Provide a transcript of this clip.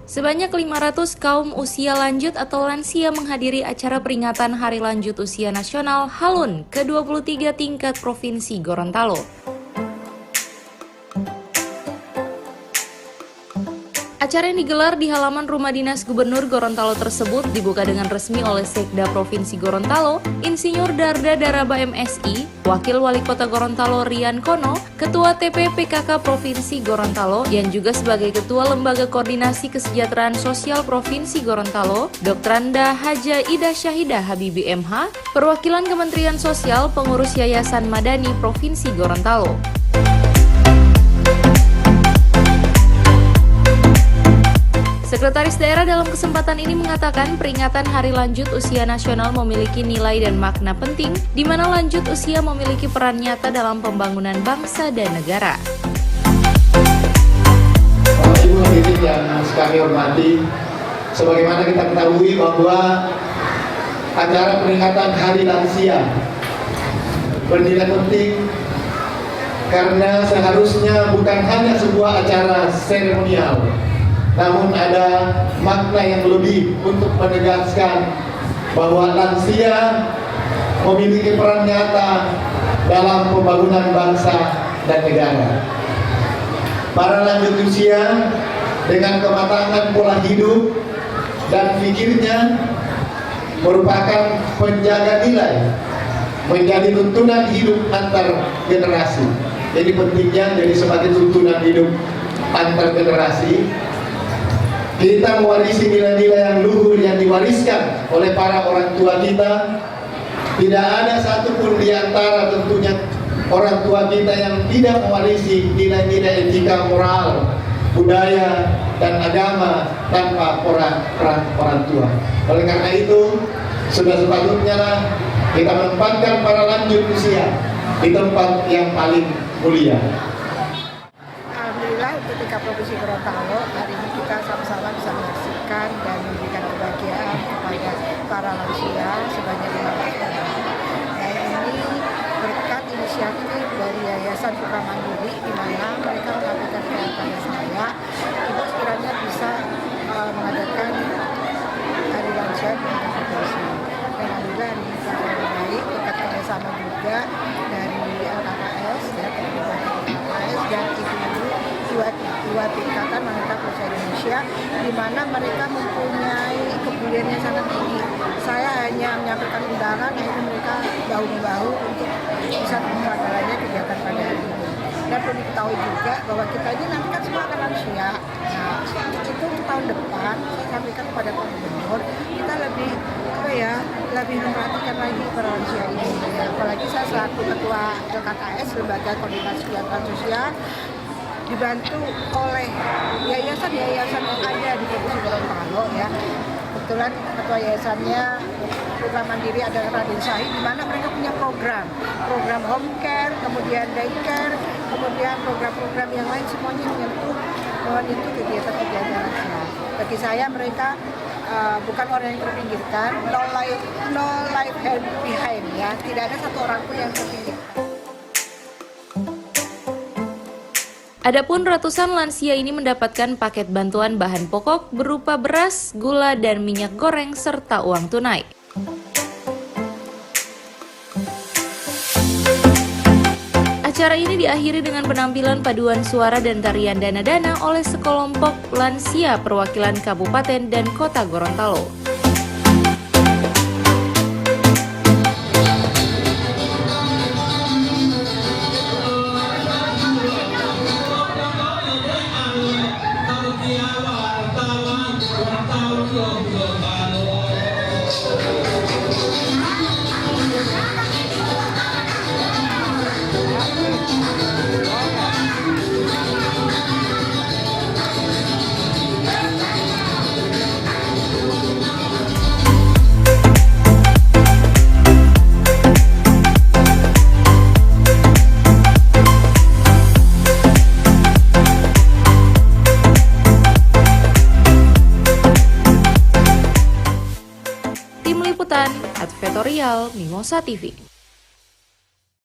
Sebanyak 500 kaum usia lanjut atau lansia menghadiri acara peringatan Hari Lanjut Usia Nasional Halun ke-23 tingkat Provinsi Gorontalo. Acara yang digelar di halaman Rumah Dinas Gubernur Gorontalo tersebut dibuka dengan resmi oleh Sekda Provinsi Gorontalo, Insinyur Darda Daraba MSI, Wakil Wali Kota Gorontalo Rian Kono, Ketua TPPKK Provinsi Gorontalo, yang juga sebagai Ketua Lembaga Koordinasi Kesejahteraan Sosial Provinsi Gorontalo, Dr. Anda Haja Ida Syahidah Habibi MH, perwakilan Kementerian Sosial, pengurus Yayasan Madani Provinsi Gorontalo. Sekretaris Daerah dalam kesempatan ini mengatakan peringatan Hari Lanjut Usia Nasional memiliki nilai dan makna penting, di mana lanjut usia memiliki peran nyata dalam pembangunan bangsa dan negara. Bapak Ibu hadirin yang kami hormati, sebagaimana kita ketahui bahwa acara peringatan Hari Lansia bernilai penting karena seharusnya bukan hanya sebuah acara seremonial, namun ada makna yang lebih untuk menegaskan bahwa lansia memiliki peran nyata dalam pembangunan bangsa dan negara. Para lanjut usia dengan kematangan pola hidup dan pikirnya merupakan penjaga nilai, menjadi tuntunan hidup antar generasi. Jadi pentingnya jadi sebagai tuntunan hidup antar generasi, kita mewarisi nilai-nilai yang luhur yang diwariskan oleh para orang tua kita. Tidak ada satupun di antara tentunya orang tua kita yang tidak mewarisi nilai-nilai etika moral, budaya, dan agama tanpa peran orang tua. Oleh karena itu, sudah sepatutnya kita menempatkan para lanjut usia di tempat yang paling mulia. Alhamdulillah untuk tingkat Provinsi Gorontalo hari ini kita sama-sama bisa menyaksikan dan memberikan kebahagiaan kepada para lansia sebanyak 15 orang. Dan ini berkat inisiatif dari Yayasan Putra Mandiri, di mana mereka mengatakan kepada saya, ibu sekiranya bisa mengadakan hari lansia di tingkat provinsi. Dan alhamdulillah ini bisa baik berkat kerjasama juga dari LKKS, dan ibu-ibu dua tingkatan wanita usia Indonesia, di mana mereka mempunyai kepedulian yang sangat tinggi. Saya hanya menyampaikan undangan, akhirnya mereka bahu-membahu untuk bisa mengadakannya kegiatan pada hari ini. Dan perlu diketahui juga bahwa kita ini nanti kan semua akan lansia. Nah, itu untuk tahun depan saya sampaikan kepada Pak Gubernur, kita lebih memperhatikan lagi para lansia ini. Apalagi saya selaku Ketua LKKS, Lembaga Koordinasi Kesejahteraan Sosial, dibantu oleh yayasan-yayasan yang ada di Provinsi Gorontalo ya. Kebetulan ketua yayasannya Putra Mandiri adalah Raden Syahid, di mana mereka punya program home care, kemudian daycare, kemudian program-program yang lain, semuanya menyentuh itu kegiatan-kegiatan lansia. Bagi saya mereka bukan orang yang terpinggirkan, no life behind ya, tidak ada satu orang pun yang terpinggirkan. Adapun ratusan lansia ini mendapatkan paket bantuan bahan pokok berupa beras, gula, dan minyak goreng serta uang tunai. Acara ini diakhiri dengan penampilan paduan suara dan tarian dana-dana oleh sekelompok lansia perwakilan Kabupaten dan Kota Gorontalo. Advertorial Mimosa TV.